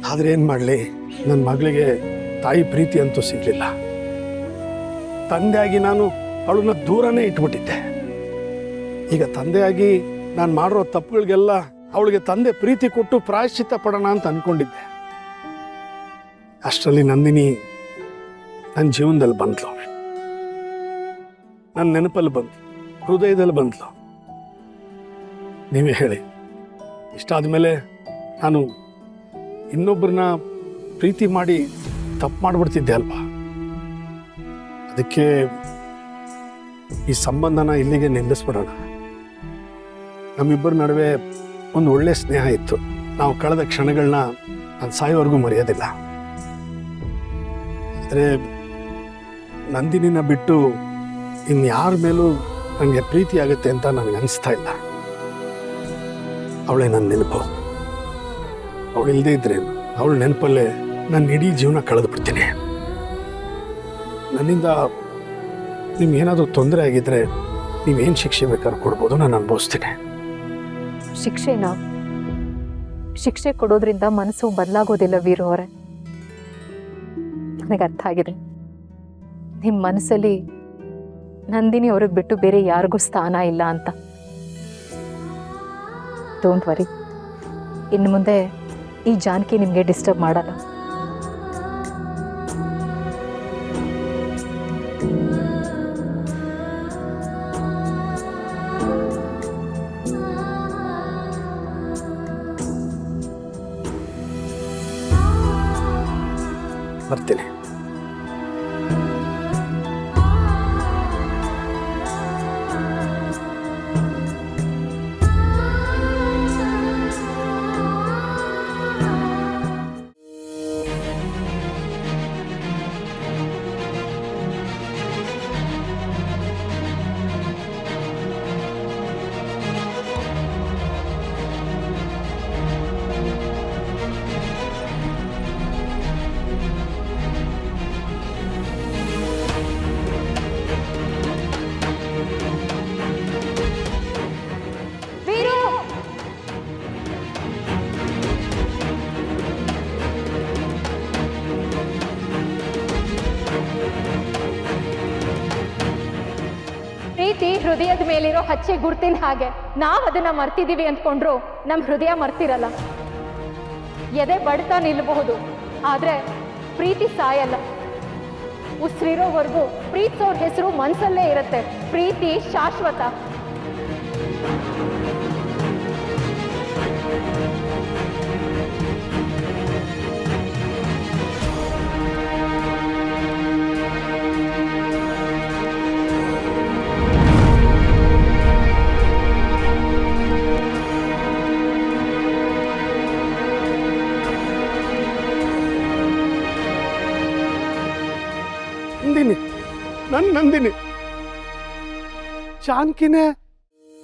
ಆದರೆ ಏನು ಮಾಡಲಿ, ನನ್ನ ಮಗಳಿಗೆ ತಾಯಿ ಪ್ರೀತಿ ಅಂತೂ ಸಿಗಲಿಲ್ಲ. ತಂದೆಯಾಗಿ ನಾನು ಅವಳನ್ನ ದೂರನೇ ಇಟ್ಬಿಟ್ಟಿದ್ದೆ. ಈಗ ತಂದೆಯಾಗಿ ನಾನು ಮಾಡಿರೋ ತಪ್ಪುಗಳಿಗೆಲ್ಲ ಅವಳಿಗೆ ತಂದೆ ಪ್ರೀತಿ ಕೊಟ್ಟು ಪ್ರಾಯಶ್ಚಿತ್ತ ಪಡೋಣ ಅಂತ ಅಂದ್ಕೊಂಡಿದ್ದೆ. ಅಷ್ಟರಲ್ಲಿ ನಂದಿನಿ ನನ್ನ ಜೀವನದಲ್ಲಿ ಬಂದ್ಲು, ನನ್ನ ನೆನಪಲ್ಲಿ ಬಂದ್ಲು, ಹೃದಯದಲ್ಲಿ ಬಂದ್ಲು. ನೀವೇ ಹೇಳಿ, ಇಷ್ಟಾದ ಮೇಲೆ ನಾನು ಇನ್ನೊಬ್ಬರನ್ನ ಪ್ರೀತಿ ಮಾಡಿ ತಪ್ಪು ಮಾಡಿಬಿಡ್ತಿದ್ದೆ ಅಲ್ವಾ? ಅದಕ್ಕೆ ಈ ಸಂಬಂಧನ ಇಲ್ಲಿಗೆ ನಿಲ್ಲಿಸ್ಬಿಡೋಣ. ನಮ್ಮಿಬ್ಬರ ನಡುವೆ ಒಂದು ಒಳ್ಳೆ ಸ್ನೇಹ ಇತ್ತು. ನಾವು ಕಳೆದ ಕ್ಷಣಗಳನ್ನ ನಾನು ಸಾಯೋವರೆಗೂ ಮರೆಯೋದಿಲ್ಲ. ಆದರೆ ನಂದಿನಿನ ಬಿಟ್ಟು ಇನ್ಯಾರ ಮೇಲೂ ನನಗೆ ಪ್ರೀತಿ ಆಗುತ್ತೆ ಅಂತ ನನಗೆ ಅನಿಸ್ತಾ ಇಲ್ಲ. ಅವಳೇ ನನ್ನ ನೆನಪು. ಅವಳು ಇಲ್ಲದೇ ಇದ್ರೆ ಅವಳ ನೆನಪಲ್ಲೇ ನಾನು ಇಡೀ ಜೀವನ ಕಳೆದು ಬಿಡ್ತೀನಿ. ನನ್ನಿಂದ ನಿಮ್ಗೇನಾದರೂ ತೊಂದರೆ ಆಗಿದ್ರೆ ನೀವೇನು ಶಿಕ್ಷೆ ಬೇಕಾದ್ರೂ ಕೊಡ್ಬೋದು, ನಾನು ಅನುಭವಿಸ್ತೀನಿ. ಶಿಕ್ಷೆ ಕೊಡೋದ್ರಿಂದ ಮನಸ್ಸು ಬದಲಾಗೋದಿಲ್ಲ ವೀರು ಅವರೇ. ನನಗೆ ಅರ್ಥ ಆಗಿದೆ. ನಿಮ್ಮ ಮನಸ್ಸಲ್ಲಿ ನಂದಿನಿ ಅವ್ರಿಗೆ ಬಿಟ್ಟು ಬೇರೆ ಯಾರಿಗೂ ಸ್ಥಾನ ಇಲ್ಲ ಅಂತ. ಡೋಂಟ್ ವರಿ, ಇನ್ನು ಮುಂದೆ ಈ ಜಾನಕಿ ನಿಮಗೆ ಡಿಸ್ಟರ್ಬ್ ಮಾಡಲ್ಲ. ಬರ್ತೀನಿ. ಪ್ರೀತಿ ಹೃದಯದ ಮೇಲಿರೋ ಹಚ್ಚೆ ಗುರ್ತಿನ ಹಾಗೆ ನಾವು ಅದನ್ನ ಮರ್ತಿದೀವಿ ಅಂದ್ಕೊಂಡ್ರು ನಮ್ಮ ಹೃದಯ ಮರ್ತಿರಲ್ಲ. ಎದೆ ಬಡ್ತಾ ನಿಲ್ಲಬಹುದು, ಆದ್ರೆ ಪ್ರೀತಿ ಸಾಯಲ್ಲ. ಉಸಿರಿರೋವರೆಗೂ ಪ್ರೀತಿಸೋರ ಹೆಸರು ಮನಸ್ಸಲ್ಲೇ ಇರುತ್ತೆ. ಪ್ರೀತಿ ಶಾಶ್ವತ. ನಂದಿನಿ, ಜಾನಕಿನೇ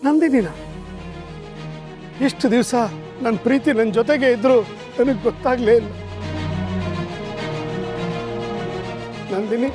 ನಂದಿನಿನ? ಎಷ್ಟು ದಿವಸ ನನ್ನ ಪ್ರೀತಿ ನನ್ನ ಜೊತೆಗೆ ಇದ್ರು ನನಗೆ ಗೊತ್ತಾಗ್ಲೇ ಇಲ್ಲ. ನಂದಿನಿ,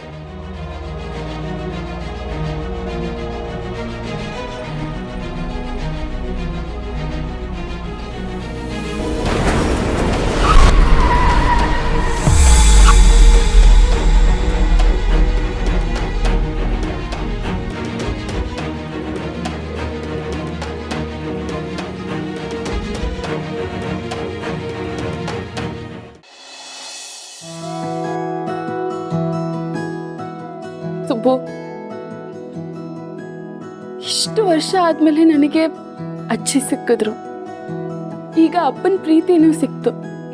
ಸುಬ್ಬು, ಇಷ್ಟು ವರ್ಷ ಆದ್ಮೇಲೆ ನನಗೆ ಅಜ್ಜಿ ಸಿಕ್ಕಿದ್ರು. ಈಗ ಅಪ್ಪನ ಪ್ರೀತಿನೂ ಸಿಕ್ತು.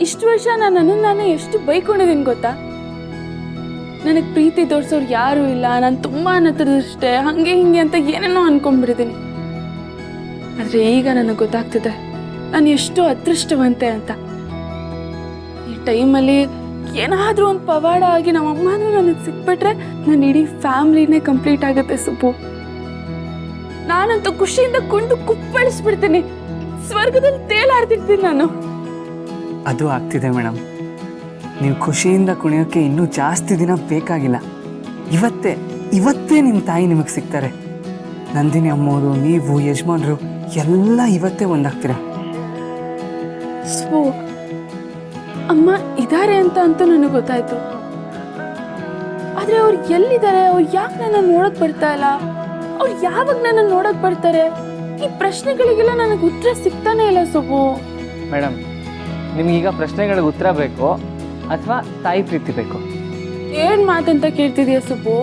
ಇಷ್ಟು ವರ್ಷ ನಾನು ಎಷ್ಟು ಬೈಕೊಂಡಿದ್ದೀನಿ ಗೊತ್ತಾ? ನನಗೆ ಪ್ರೀತಿ ತೋರಿಸೋರು ಯಾರೂ ಇಲ್ಲ, ನಾನು ತುಂಬಾ ನತರದಷ್ಟೇ, ಹಂಗೆ ಹಿಂಗೆ ಅಂತ ಏನೇನೋ ಅನ್ಕೊಂಡ್ಬಿಟ್ಟಿದ್ದೀನಿ. ಆದರೆ ಈಗ ನನಗೆ ಗೊತ್ತಾಗ್ತಿದೆ ನಾನು ಎಷ್ಟು ಅದೃಷ್ಟವಂತೆ ಅಂತ. ಈ ಟೈಮಲ್ಲಿ ಏನಾದರೂ ಒಂದು ಪವಾಡ ಆಗಿ ನಮ್ಮಮ್ಮನೂ ನನಗೆ ಸಿಕ್ಬಿಟ್ರೆ ನನ್ನ ಇಡೀ ಫ್ಯಾಮ್ಲಿನೇ ಕಂಪ್ಲೀಟ್ ಆಗುತ್ತೆ ಸುಬ್ಬು. ನಾನಂತೂ ಖುಷಿಯಿಂದ ಕುಂಡು ಕುಪ್ಪಳಿಸ್ಬಿಡ್ತೀನಿ, ಸ್ವರ್ಗದಲ್ಲಿ ತೇಲಾಡ್ತಿರ್ತೀನಿ ನಾನು. ಅದು ಆಗ್ತಿದೆ ಮೇಡಮ್. ನೀವು ಖುಷಿಯಿಂದ ಕುಣಿಯೋಕ್ಕೆ ಇನ್ನೂ ಜಾಸ್ತಿ ದಿನ ಬೇಕಾಗಿಲ್ಲ. ಇವತ್ತೇ ನಿಮ್ಮ ತಾಯಿ ನಿಮಗೆ ಸಿಗ್ತಾರೆ. ನಂದಿನಿ ಅಮ್ಮೋರು, ನೀವು, ಯಜಮಾನ್ರು ಎಲ್ಲ ಇವತ್ತೇ ಒಂದಾಗ್ತೀರ. ಸುಬ್ಬು, ಅಮ್ಮ ಇದ್ದಾರೆ ಅಂತ ಅಂತೂ ನನಗೆ ಗೊತ್ತಾಯ್ತು. ಆದ್ರೆ ಅವ್ರು ಎಲ್ಲಿದ್ದಾರೆ? ಅವ್ರು ಯಾಕೆ ನನ್ನ ನೋಡಕ್ ಬರ್ತಾ ಇಲ್ಲ? ಅವ್ರು ಯಾವಾಗ ನನ್ನ ನೋಡಕ್ ಬರ್ತಾರೆ? ಈ ಪ್ರಶ್ನೆಗಳಿಗೆಲ್ಲ ನನಗೆ ಉತ್ತರ ಸಿಗ್ತಾನೆ ಇಲ್ಲ ಸುಬ್ಬು. ಮೇಡಮ್, ನಿಮ್ಗೀಗ ಪ್ರಶ್ನೆಗಳಿಗೆ ಉತ್ತರ ಬೇಕೋ ಅಥವಾ ತಾಯಿ ಪ್ರೀತಿ ಬೇಕೋ? ಏನ್ ಮಾತಂತ ಕೇಳ್ತಿದೀಯ ಸುಬ್ಬು?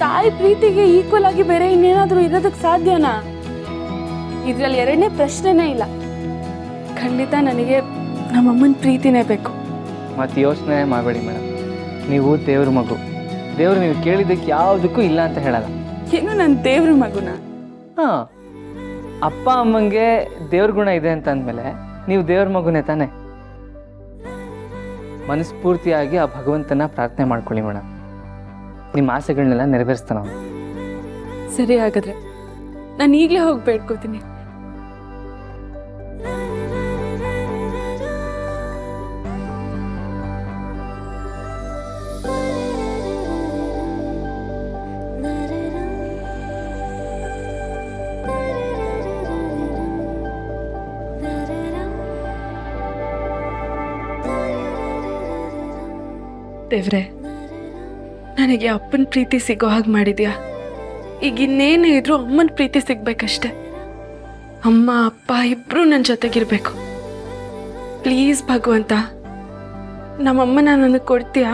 ತಾಯಿ ಪ್ರೀತಿಗೆ ಈಕ್ವಲ್ ಆಗಿ ಬೇರೆ ಇನ್ನೇನಾದ್ರೂ ಇರೋದಕ್ಕೆ ಸಾಧ್ಯನಾ? ಇದ್ರಲ್ಲಿ ಎರಡನೇ ಪ್ರಶ್ನೆನೇ ಇಲ್ಲ. ಖಂಡಿತ ನನಗೆ ನಮ್ಮಮ್ಮನ ಪ್ರೀತಿನೇ ಬೇಕು. ಮತ್ತು ಯೋಚನೆ ಮಾಡಬೇಡಿ ಮೇಡಮ್, ನೀವು ದೇವ್ರ ಮಗು. ದೇವ್ರು ನೀವು ಕೇಳಿದ್ದಕ್ಕೆ ಯಾವುದಕ್ಕೂ ಇಲ್ಲ ಅಂತ ಹೇಳಲ್ಲ. ಏನು ನನ್ನ ದೇವ್ರ ಮಗುನ? ಹಾಂ, ಅಪ್ಪ ಅಮ್ಮಂಗೆ ದೇವ್ರ ಗುಣ ಇದೆ ಅಂತ ಅಂದಮೇಲೆ ನೀವು ದೇವ್ರ ಮಗುನೇ ತಾನೆ. ಮನಸ್ಫೂರ್ತಿಯಾಗಿ ಆ ಭಗವಂತನ ಪ್ರಾರ್ಥನೆ ಮಾಡ್ಕೊಳ್ಳಿ ಮೇಡಮ್. ನಿಮ್ಮ ಆಸೆಗಳನ್ನೆಲ್ಲ ನೆರವೇರಿಸ್ತಾನ. ಸರಿ, ಹಾಗಾದ್ರೆ ನಾನು ಈಗಲೇ ಹೋಗಿ ಬೇಡ್ಕೋತೀನಿ. ದೇವ್ರೆ, ನನಗೆ ಅಪ್ಪನ ಪ್ರೀತಿ ಸಿಗೋ ಹಾಗೆ ಮಾಡಿದ್ಯಾ. ಈಗ ಇನ್ನೇನೇ ಇದ್ರೂ ಅಮ್ಮನ ಪ್ರೀತಿ ಸಿಗ್ಬೇಕಷ್ಟೆ. ಅಮ್ಮ ಅಪ್ಪ ಇಬ್ರು ನನ್ನ ಜೊತೆಗಿರ್ಬೇಕು. ಪ್ಲೀಸ್ ಭಗವಂತ, ನಮ್ಮಮ್ಮನ ನನಗೆ ಕೊಡ್ತೀಯಾ?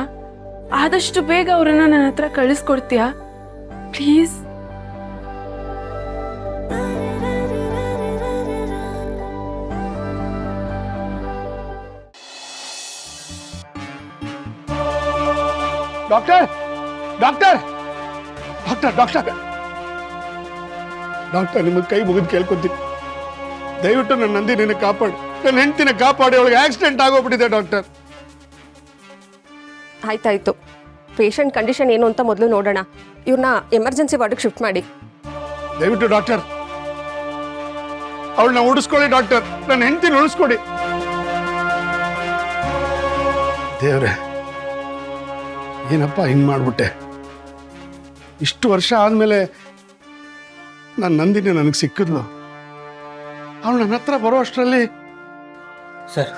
ಆದಷ್ಟು ಬೇಗ ಅವರನ್ನ ನನ್ನ ಹತ್ರ ಕಳಿಸ್ಕೊಡ್ತೀಯಾ please? Doctor doctor doctor doctor doctor, ನಿಮಗೆ ಕೈ ಮುಗಿದು ಕೇಳ್ಕೊತೀನಿ, ದಯವಿಟ್ಟು ನನ್ನ ನಂದಿನಿನ ಕಾಪಾಡಿ, ನನ್ನ ಹೆಂಡತಿನ ಕಾಪಾಡಿ. ಅವಳಿಗೆ ಆಕ್ಸಿಡೆಂಟ್ ಆಗೋಗ್ಬಿಟ್ಟಿದೆ ಡಾಕ್ಟರ್. ಆಯ್ತಾಯ್ತು, ಪೇಷಂಟ್ ಕಂಡೀಷನ್ ಏನು ಅಂತ ಮೊದಲು ನೋಡೋಣ. ಇವ್ರನ್ನ ಎಮರ್ಜೆನ್ಸಿ ವಾರ್ಡ್ಗೆ ಶಿಫ್ಟ್ ಮಾಡಿ. ದಯವಿಟ್ಟು ಡಾಕ್ಟರ್ ಅವಳನ್ನ ಉಳಿಸ್ಕೊಳ್ಳಿ ಡಾಕ್ಟರ್, ನನ್ನ ಹೆಂಡತಿನ ಉಳಿಸ್ಕೊಡಿ. ದೇವ್ರೆ, ಏನಪ್ಪ ಹಿಂಗೆ ಮಾಡ್ಬಿಟ್ಟೆ? ಇಷ್ಟು ವರ್ಷ ಆದಮೇಲೆ ನನ್ನ ನಂದಿನಿ ನನಗೆ ಸಿಕ್ಕಿದ್ಲು. ಅವಳು ನನ್ನ ಹತ್ರ ಬರೋ ಅಷ್ಟರಲ್ಲಿ ಸರ್,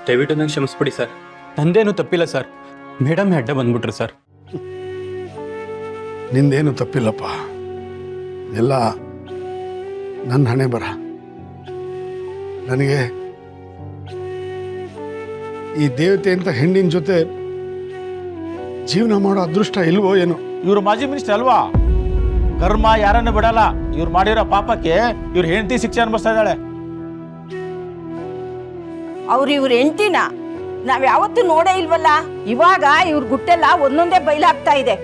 ದಯವಿಟ್ಟು ನಂಗೆ ಕ್ಷಮಿಸ್ಬಿಡಿ ಸರ್. ನಂದೇನು ತಪ್ಪಿಲ್ಲ ಸರ್, ಮೇಡಮ್ ಅಡ್ಡ ಬಂದ್ಬಿಟ್ರು ಸರ್. ನಿಂದೇನು ತಪ್ಪಿಲ್ಲಪ್ಪ, ಎಲ್ಲ ನನ್ನ ಹಣೆ ಬರ. ನನಗೆ ಈ ದೇವತೆ ಅಂತ ಹೆಣ್ಣಿನ ಜೊತೆ ಜೀವನ ಮಾಡೋ ಅದೃಷ್ಟ ಇಲ್ವೋ ಏನೋ. ಇವ್ರು ಮಾಜಿ ಮಿನಿಸ್ಟರ್ ಅಲ್ವಾ? ಕರ್ಮ ಯಾರನ್ನು ಬಿಡಲ್ಲ. ಇವ್ರು ಮಾಡಿರೋ ಪಾಪಕ್ಕೆ ಇವ್ರ ಹೆಂಡತಿ ಶಿಕ್ಷೆ ಅನುಭವಿಸ್ತಾ ಇದ್ದಾಳೆ. ಇವ್ರ ಹೆಂಡತಿನ ನಾವ್ ಯಾವತ್ತೂ ನೋಡೇ ಇಲ್ವಲ್ಲ. ಇವಾಗ ಇವ್ರ ಗುಟ್ಟೆಲ್ಲ ಒಂದೊಂದೇ ಬಯಲಾಗ್ತಾ ಇದೆ.